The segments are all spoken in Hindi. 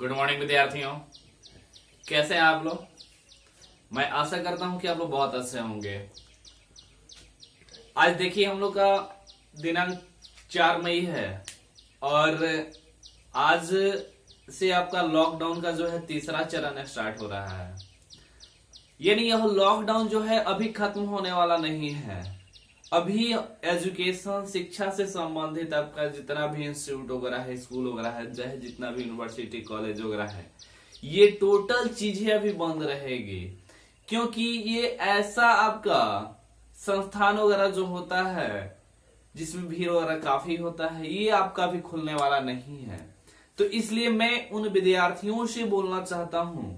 गुड मॉर्निंग विद्यार्थियों, कैसे हैं आप लोग। मैं आशा करता हूं कि आप लोग बहुत अच्छे होंगे। आज देखिए हम लोग का दिनांक 4 मई है और आज से आपका लॉकडाउन का जो है तीसरा चरण स्टार्ट हो रहा है। यानी यह लॉकडाउन जो है अभी खत्म होने वाला नहीं है। अभी एजुकेशन शिक्षा से संबंधित आपका जितना भी इंस्टीट्यूट वगैरह है, स्कूल वगैरह है, चाहे जितना भी यूनिवर्सिटी कॉलेज वगैरह है, ये टोटल चीजें अभी बंद रहेगी। क्योंकि ये ऐसा आपका संस्थान वगैरह जो होता है जिसमें भीड़ वगैरह काफी होता है, ये आपका भी खुलने वाला नहीं है। तो इसलिए मैं उन विद्यार्थियों से बोलना चाहता हूं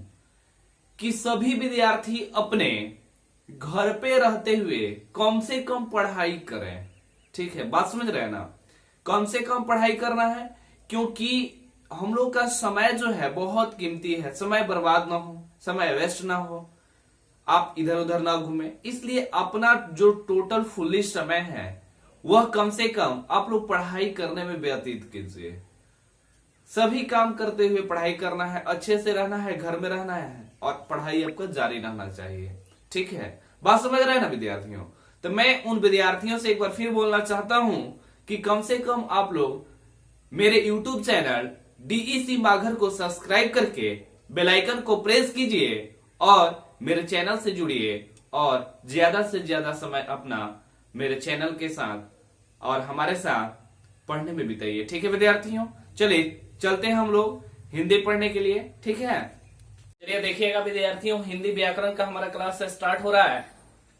कि सभी विद्यार्थी अपने घर पे रहते हुए कम से कम पढ़ाई करें। ठीक है, बात समझ रहे हैं ना। कम से कम पढ़ाई करना है क्योंकि हम लोग का समय जो है बहुत कीमती है। समय बर्बाद ना हो, समय वेस्ट ना हो, आप इधर उधर ना घूमे। इसलिए अपना जो टोटल फुल्ली समय है वह कम से कम आप लोग पढ़ाई करने में व्यतीत कीजिए। सभी काम करते हुए पढ़ाई करना है, अच्छे से रहना है, घर में रहना है और पढ़ाई आपको जारी रहना चाहिए। ठीक है, बात समझ रहे हैं ना विद्यार्थियों। तो मैं उन विद्यार्थियों से एक बार फिर बोलना चाहता हूं कि कम से कम आप लोग मेरे YouTube चैनल DEC माघर को सब्सक्राइब करके बेल आइकन को प्रेस कीजिए और मेरे चैनल से जुड़िए और ज्यादा से ज्यादा समय अपना मेरे चैनल के साथ और हमारे साथ पढ़ने में बिताइए। ठीक है विद्यार्थियों, चलिए चलते हैं हम लोग हिंदी पढ़ने के लिए। ठीक है, चलिए देखिएगा विद्यार्थियों, हिंदी व्याकरण का हमारा क्लास स्टार्ट हो रहा है।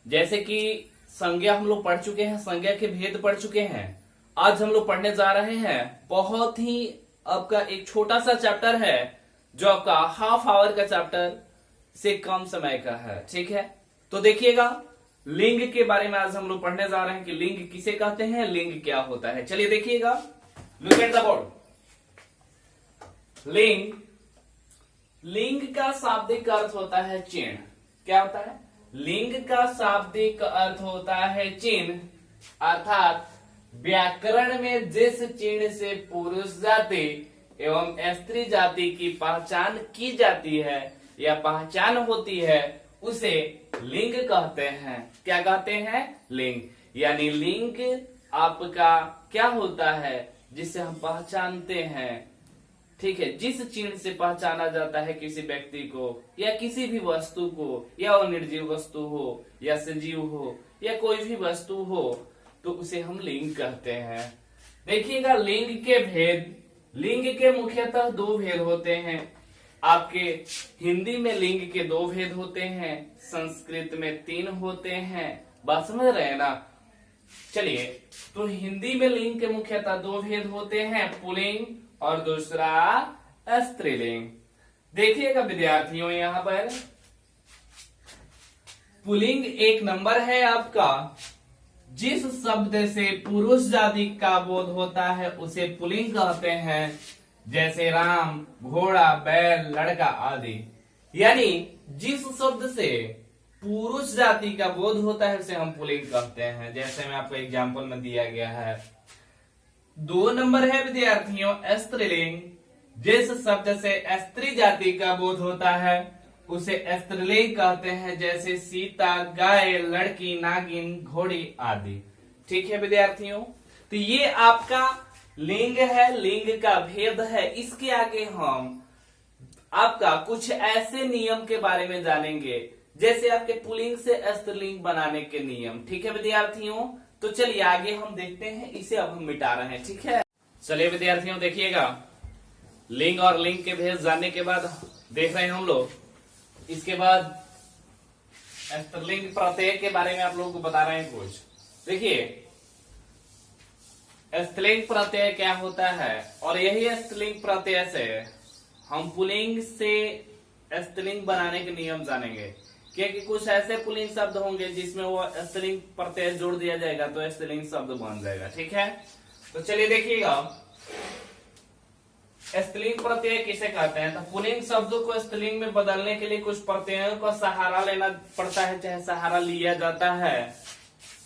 जैसे कि संज्ञा हम लोग पढ़ चुके हैं, संज्ञा के भेद पढ़ चुके हैं। आज हम लोग पढ़ने जा रहे हैं बहुत ही आपका एक छोटा सा चैप्टर है जो आपका हाफ आवर का चैप्टर से कम समय का है। ठीक है, तो देखिएगा लिंग के बारे में आज हम लोग पढ़ने जा रहे हैं कि लिंग किसे कहते हैं, लिंग क्या होता है। चलिए देखिएगा, लुक एट द बोर्ड। लिंग, लिंग का शाब्दिक अर्थ होता है चिन्ह। क्या होता है? लिंग का शाब्दिक अर्थ होता है चिन्ह, अर्थात व्याकरण में जिस चिन्ह से पुरुष जाति एवं स्त्री जाति की पहचान की जाती है या पहचान होती है उसे लिंग कहते हैं। क्या कहते हैं? लिंग। यानी लिंग आपका क्या होता है जिसे हम पहचानते हैं। ठीक है, जिस चिन्ह से पहचाना जाता है किसी व्यक्ति को या किसी भी वस्तु को, या वो निर्जीव वस्तु हो या सजीव हो या कोई भी वस्तु हो, तो उसे हम लिंग कहते हैं। देखिएगा लिंग के भेद, लिंग के मुख्यतः दो भेद होते हैं। आपके हिंदी में लिंग के दो भेद होते हैं, संस्कृत में 3 होते हैं। बात समझ रहे हैं ना। चलिए, तो हिंदी में लिंग के मुख्यतः 2 भेद होते हैं, पुल्लिंग और दूसरा स्त्रीलिंग। देखिएगा विद्यार्थियों, यहां पर पुल्लिंग 1 नंबर है आपका। जिस शब्द से पुरुष जाति का बोध होता है उसे पुल्लिंग कहते हैं, जैसे राम, घोड़ा, बैल, लड़का आदि। यानी जिस शब्द से पुरुष जाति का बोध होता है उसे हम पुल्लिंग कहते हैं। जैसे मैं आपको एग्जाम्पल में दिया गया है। 2 नंबर है विद्यार्थियों स्त्रीलिंग। जिस शब्द से स्त्री जाति का बोध होता है उसे स्त्रीलिंग कहते हैं, जैसे सीता, गाय, लड़की, नागिन, घोड़ी आदि। ठीक है विद्यार्थियों, तो ये आपका लिंग है, लिंग का भेद है। इसके आगे हम आपका कुछ ऐसे नियम के बारे में जानेंगे जैसे आपके पुल्लिंग से स्त्रीलिंग बनाने के नियम। ठीक है विद्यार्थियों, तो चलिए आगे हम देखते हैं। इसे अब हम मिटा रहे हैं। ठीक है, चलिए विद्यार्थियों देखिएगा, लिंग और लिंग के भेद जानने के बाद देख रहे हैं हम लोग। इसके बाद स्त्रीलिंग प्रत्यय के बारे में आप लोगों को बता रहे हैं कुछ। देखिए स्त्रीलिंग प्रत्यय क्या होता है, और यही स्त्रीलिंग प्रत्यय से हम पुल्लिंग से स्त्रीलिंग बनाने के नियम जानेंगे। क्योंकि कुछ ऐसे पुल्लिंग शब्द होंगे जिसमें वो स्त्रीलिंग प्रत्यय जोड़ दिया जाएगा तो स्त्रीलिंग शब्द बन जाएगा। ठीक है, तो चलिए देखिएगा स्त्रीलिंग प्रत्यय किसे कहते हैं। तो पुल्लिंग शब्दों को स्त्रीलिंग में बदलने के लिए कुछ प्रत्ययों का सहारा लेना पड़ता है, चाहे सहारा लिया जाता है,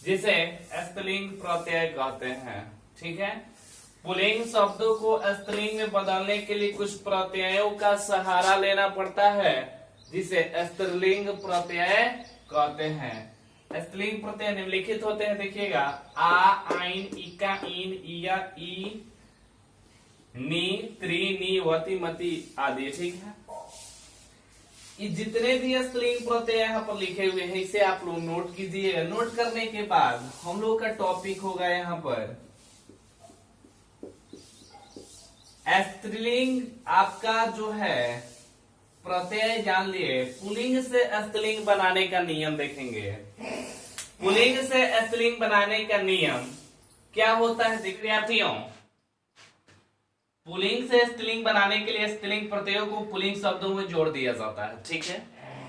जिसे स्त्रीलिंग प्रत्यय कहते हैं। ठीक है, पुल्लिंग शब्दों को स्त्रीलिंग में बदलने के लिए कुछ प्रत्ययों का सहारा लेना पड़ता है, जिसे स्त्रीलिंग प्रत्यय कहते हैं। स्त्रीलिंग प्रत्यय निम्नलिखित होते हैं, देखिएगा आ, आइन, इका, इन, इया, ई, नी, त्री, नी, वती, मती आदि। ठीक है, ये जितने भी स्त्रीलिंग प्रत्यय यहाँ पर लिखे हुए हैं इसे आप लोग नोट कीजिएगा। नोट करने के बाद हम लोग का टॉपिक होगा यहाँ पर स्त्रीलिंग आपका जो है प्रत्यय जान लिए। पुल्लिंग से स्त्रीलिंग बनाने का नियम देखेंगे। पुल्लिंग से स्त्रीलिंग बनाने का नियम क्या होता है विद्यार्थियों? पुल्लिंग से स्त्रीलिंग बनाने के लिए स्त्रीलिंग प्रत्ययों को पुल्लिंग शब्दों में जोड़ दिया जाता है। ठीक है,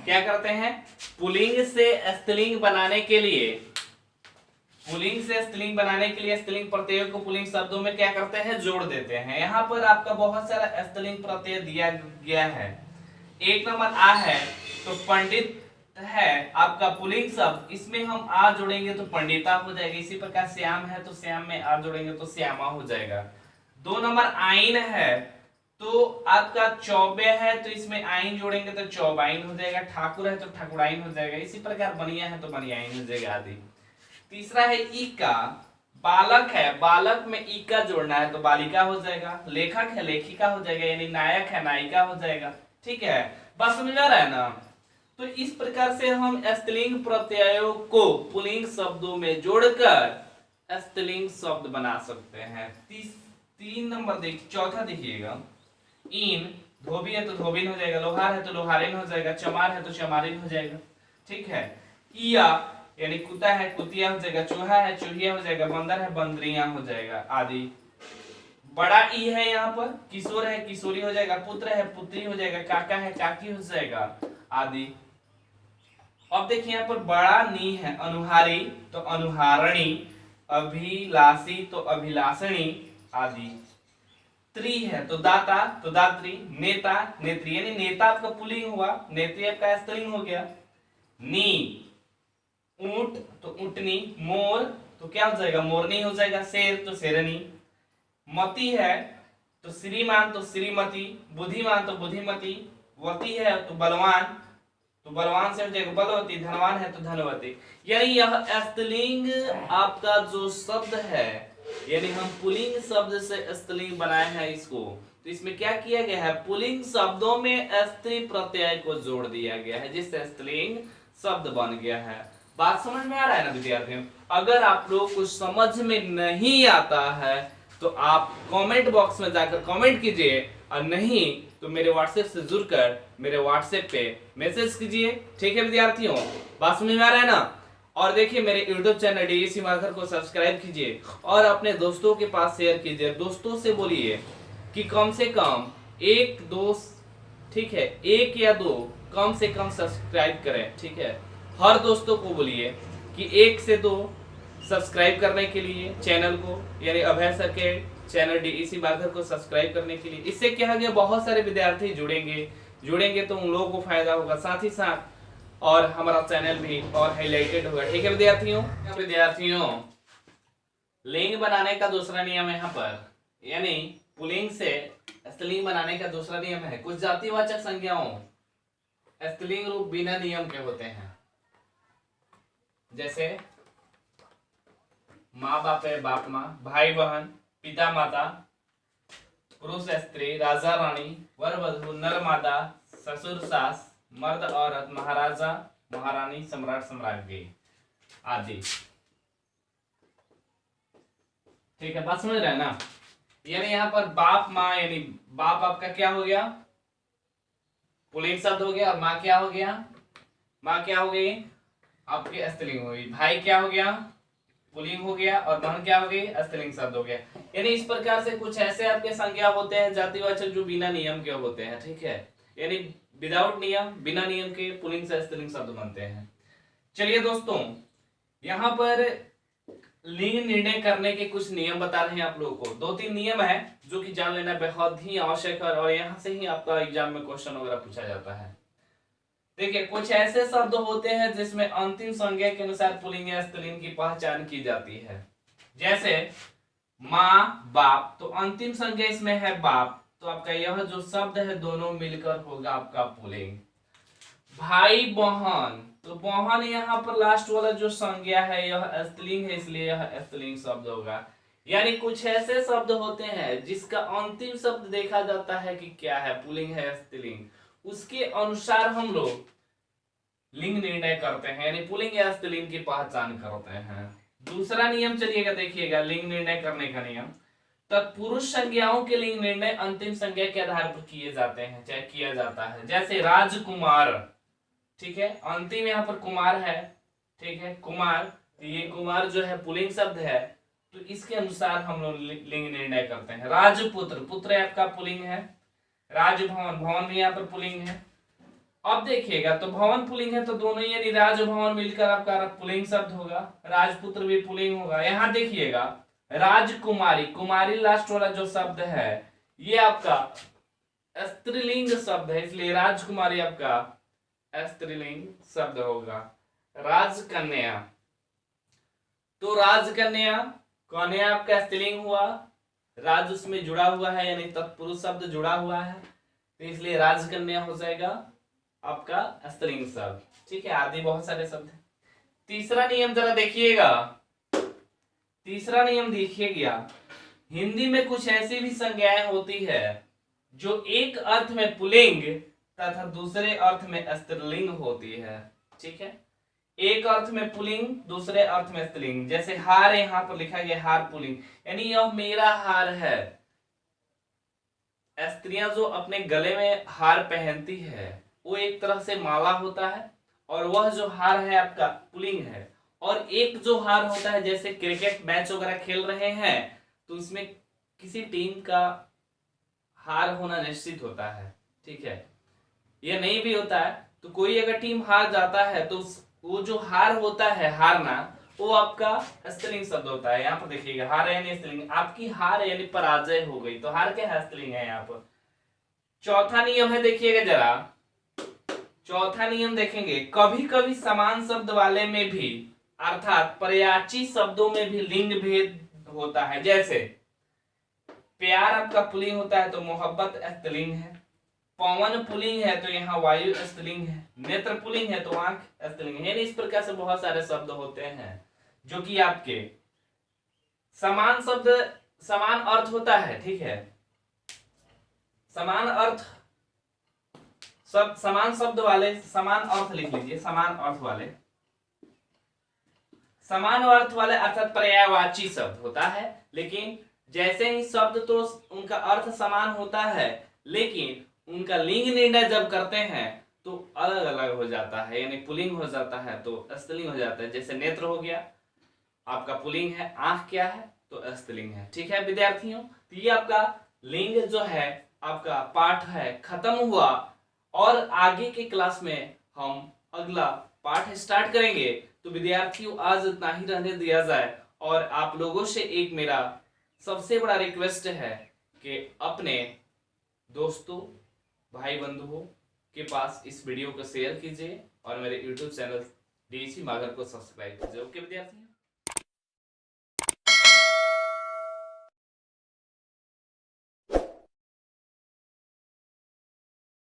क्या करते हैं? पुल्लिंग से स्त्रीलिंग बनाने के लिए, पुल्लिंग से स्त्रीलिंग बनाने के लिए स्त्रीलिंग प्रत्ययों को पुल्लिंग शब्दों में क्या करते हैं? जोड़ देते हैं। यहाँ पर आपका बहुत सारा स्त्रीलिंग प्रत्यय दिया गया है। एक नंबर आ है तो पंडित है आपका पुल्लिंग शब्द, इसमें हम आ जोड़ेंगे तो पंडिता हो जाएगा। इसी प्रकार श्याम है तो श्याम में आ जोड़ेंगे तो श्यामा हो जाएगा। 2 नंबर आइन है तो आपका चौबे है तो इसमें आइन जोड़ेंगे तो चौबाइन हो जाएगा। ठाकुर है तो ठाकुराइन हो जाएगा। इसी प्रकार बनिया है तो बनियाइन हो जाएगा आदि। तीसरा है ई का, बालक है, बालक में ई का जोड़ना है तो बालिका हो जाएगा। लेखक है लेखिका हो जाएगा, यानी नायक है नायिका हो जाएगा। ठीक है, बात समझ में आ रहा है ना? तो इस प्रकार से हम स्त्रीलिंग प्रत्ययों को पुल्लिंग शब्दों में जोड़कर स्त्रीलिंग शब्द बना सकते हैं। 3 नंबर चौथा देखिएगा, इन, धोबी है तो धोबिन हो जाएगा, लोहार है तो लोहारिन हो जाएगा, चमार है तो चमारिन हो जाएगा। ठीक है, इया यानी कुत्ता है कुतिया हो जाएगा, चूहा है चूहिया हो जाएगा, बंदर है बंदरिया हो जाएगा आदि। बड़ा ई है यहाँ पर, किशोर है किशोरी हो जाएगा, पुत्र है पुत्री हो जाएगा, काका है काकी हो जाएगा आदि। अब देखिए यहाँ पर बड़ा नी है, अनुहारी तो अनुहारणी, अभिलाषी तो अभिलाषणी आदि। त्री है तो दाता तो दात्री, नेता नेत्री, यानी नेता आपका पुल्लिंग हुआ, नेत्री आपका स्त्रीलिंग हो गया। नी, ऊंट तो ऊंटनी, मोर तो क्या हो जाएगा? मोरनी हो जाएगा। शेर तो शेरनी। मती है तो श्रीमान तो श्रीमती, बुद्धिमान तो बुद्धिमती, वती है तो बलवान तो बलवान से हो जाएगा बलवती, धनवान है तो धनवती। यानी यह स्त्रीलिंग आपका जो शब्द है, यानी हम पुल्लिंग शब्द से स्त्रीलिंग बनाए हैं इसको, तो इसमें क्या किया गया है? पुल्लिंग शब्दों में स्त्री प्रत्यय को जोड़ दिया गया है, जिससे स्त्रीलिंग शब्द बन गया है। बात समझ में आ रहा है ना विद्यार्थियों? अगर आप लोग को समझ में नहीं आता है तो आप कमेंट बॉक्स में जाकर कमेंट कीजिए, और नहीं तो मेरे व्हाट्सएप से जुड़कर मेरे व्हाट्सएप पे मैसेज कीजिए। ठीक है विद्यार्थियों, बात समझ में आ रहा है ना? और देखिए मेरे यूट्यूब चैनल डीएसी मार्कर को सब्सक्राइब कीजिए और अपने दोस्तों के पास शेयर कीजिए। दोस्तों से बोलिए कि कम से कम 1-2, ठीक है, 1 या 2 कम से कम सब्सक्राइब करें। ठीक है, हर दोस्तों को बोलिए कि 1 से 2 सब्सक्राइब करने के लिए चैनल को, यानी अभय सर के चैनल डीईसी मार्कर को सब्सक्राइब करने के लिए। इससे क्या होगा, बहुत सारे विद्यार्थी जुड़ेंगे तो उन लोगों को फायदा होगा, साथ ही साथ और हमारा चैनल भी और हाईलाइटेड होगा। ठीक है विद्यार्थियों, लिंग बनाने का दूसरा नियम है यहाँ पर, यानी पुल्लिंग से स्त्रीलिंग बनाने का दूसरा नियम है, कुछ जातिवाचक संज्ञाओं स्त्रीलिंग रूप बिना नियम के होते हैं। जैसे माँ बाप है बाप माँ, भाई बहन, पिता माता, पुरुष स्त्री, राजा रानी, वर वधू, नर मादा, ससुर सास, मर्द औरत, महाराजा महारानी, सम्राट सम्राज्ञी आदि। ठीक है, बात समझ रहे हैं ना? यानी यहाँ पर बाप माँ, यानी बाप आपका क्या हो गया? पुल्लिंग शब्द हो गया। और माँ क्या हो गया? माँ क्या हो गई? आपकी स्त्रीलिंग हो गई। भाई क्या हो गया? पुल्लिंग हो गया। और बहन क्या हो गई? स्त्रीलिंग शब्द हो गया। यानी इस प्रकार से कुछ ऐसे आपके संज्ञा होते हैं जातिवाचक जो बिना नियम के होते हैं। ठीक है, यानी विदाउट नियम, बिना नियम के पुल्लिंग से स्त्रीलिंग शब्द बनते हैं। चलिए दोस्तों, यहाँ पर लिंग निर्णय करने के कुछ नियम बता रहे हैं आप लोगों को। 2-3 नियम है जो कि जान लेना बहुत ही आवश्यक है, और यहाँ से ही आपका एग्जाम में क्वेश्चन वगैरह पूछा जाता है। देखिए, कुछ ऐसे शब्द होते हैं जिसमें अंतिम संज्ञा के अनुसार पुल्लिंग या स्त्रीलिंग की पहचान की जाती है। जैसे माँ बाप, तो अंतिम संज्ञा इसमें है बाप, तो आपका यह जो शब्द है दोनों मिलकर होगा आपका पुल्लिंग। भाई बहन, तो बहन यहाँ पर लास्ट वाला जो संज्ञा है यह स्त्रीलिंग है, इसलिए यह स्त्रीलिंग शब्द होगा। यानी कुछ ऐसे शब्द होते हैं जिसका अंतिम शब्द देखा जाता है कि क्या है, पुल्लिंग है स्त्रीलिंग, उसके अनुसार हम लोग लिंग निर्णय करते हैं, यानी पुल्लिंग या स्त्रीलिंग की पहचान करते हैं। दूसरा नियम चलिएगा देखिएगा लिंग निर्णय करने का नियम। तत्पुरुष संज्ञाओं के लिंग निर्णय अंतिम संज्ञा के आधार पर किए जाते हैं, चाहे किया जाता है। जैसे राजकुमार, ठीक है, अंतिम यहाँ पर कुमार है, ठीक है, कुमार, तो ये कुमार जो है पुल्लिंग शब्द है, तो इसके अनुसार हम लोग लिंग निर्णय करते हैं। राजपुत्र, पुत्र आपका पुल्लिंग है। राजभवन, भवन भी यहाँ पर पुल्लिंग है। अब देखिएगा तो भवन पुल्लिंग है, तो दोनों यानी राजभवन मिलकर आपका पुल्लिंग शब्द होगा, राजपुत्र भी पुल्लिंग होगा। यहाँ देखिएगा राजकुमारी, कुमारी लास्ट वाला जो शब्द है ये आपका स्त्रीलिंग शब्द है, इसलिए राजकुमारी आपका स्त्रीलिंग शब्द होगा। राजकन्या, तो राजकन्या, कन्या आपका स्त्रीलिंग हुआ, राज उसमें जुड़ा हुआ है यानी तत्पुरुष शब्द जुड़ा हुआ है, तो इसलिए राजकन्या हो जाएगा आपका स्त्रीलिंग शब्द, ठीक है। आदि बहुत सारे शब्द हैं। तीसरा नियम जरा देखिएगा, तीसरा नियम देखिएगा, हिंदी में कुछ ऐसी भी संज्ञाएं होती है जो एक अर्थ में पुल्लिंग तथा दूसरे अर्थ में स्त्रीलिंग होती है, ठीक है। एक अर्थ में पुल्लिंग, दूसरे अर्थ में स्त्रीलिंग। जैसे हार, यहाँ पर लिखा गया हार पुल्लिंग, यानी यह मेरा हार है। स्त्रियां जो अपने गले में हार पहनती है वो एक तरह से माला होता है, और वह जो हार है आपका पुल्लिंग है। और एक जो हार होता है, जैसे क्रिकेट मैच वगैरह खेल रहे हैं तो उसमें किसी टीम का हार होना निश्चित होता है, ठीक है। यह नहीं भी होता है तो कोई अगर टीम हार जाता है तो वो जो हार होता है, हारना, वो आपका स्त्रीलिंग शब्द होता है। यहाँ पर देखिएगा हार यानी स्त्रीलिंग, आपकी हार यानी पराजय हो गई, तो हार क्या है, स्त्रीलिंग है यहाँ पर। चौथा नियम है देखिएगा जरा, चौथा नियम देखेंगे, कभी कभी समान शब्द वाले में भी अर्थात पर्यायवाची शब्दों में भी लिंग भेद होता है। जैसे प्यार आपका पुल्लिंग होता है तो मोहब्बत स्त्रीलिंग है, पवन पुल्लिंग है तो यहाँ वायु स्त्रीलिंग है, नेत्र पुल्लिंग है तो आंख स्त्रीलिंग है। यानी इस प्रकार से बहुत सारे शब्द होते हैं जो कि आपके समान शब्द, समान अर्थ होता है, ठीक है, समान अर्थ सब, समान शब्द वाले, समान अर्थ लिख लीजिए, समान अर्थ वाले, समान अर्थ वाले अर्थात पर्यायवाची शब्द होता है। लेकिन जैसे ही शब्द तो उनका अर्थ समान होता है, लेकिन उनका लिंग निर्णय जब करते हैं तो अलग अलग हो जाता है, यानी पुल्लिंग हो जाता है तो स्त्रीलिंग हो जाता है। जैसे नेत्र हो गया आपका पुल्लिंग है, आंख क्या है तो स्त्रीलिंग है, ठीक है विद्यार्थियों। तो ये आपका लिंग जो है आपका पाठ है खत्म हुआ, और आगे के क्लास में हम अगला पाठ स्टार्ट करेंगे। तो विद्यार्थियों आज इतना ही रहने दिया जाए, और आप लोगों से एक मेरा सबसे बड़ा रिक्वेस्ट है कि अपने दोस्तों, भाई बंधुओं के पास इस वीडियो को शेयर कीजिए और मेरे YouTube चैनल डीएसी मागर को सब्सक्राइब कीजिए। ओके विद्यार्थियों।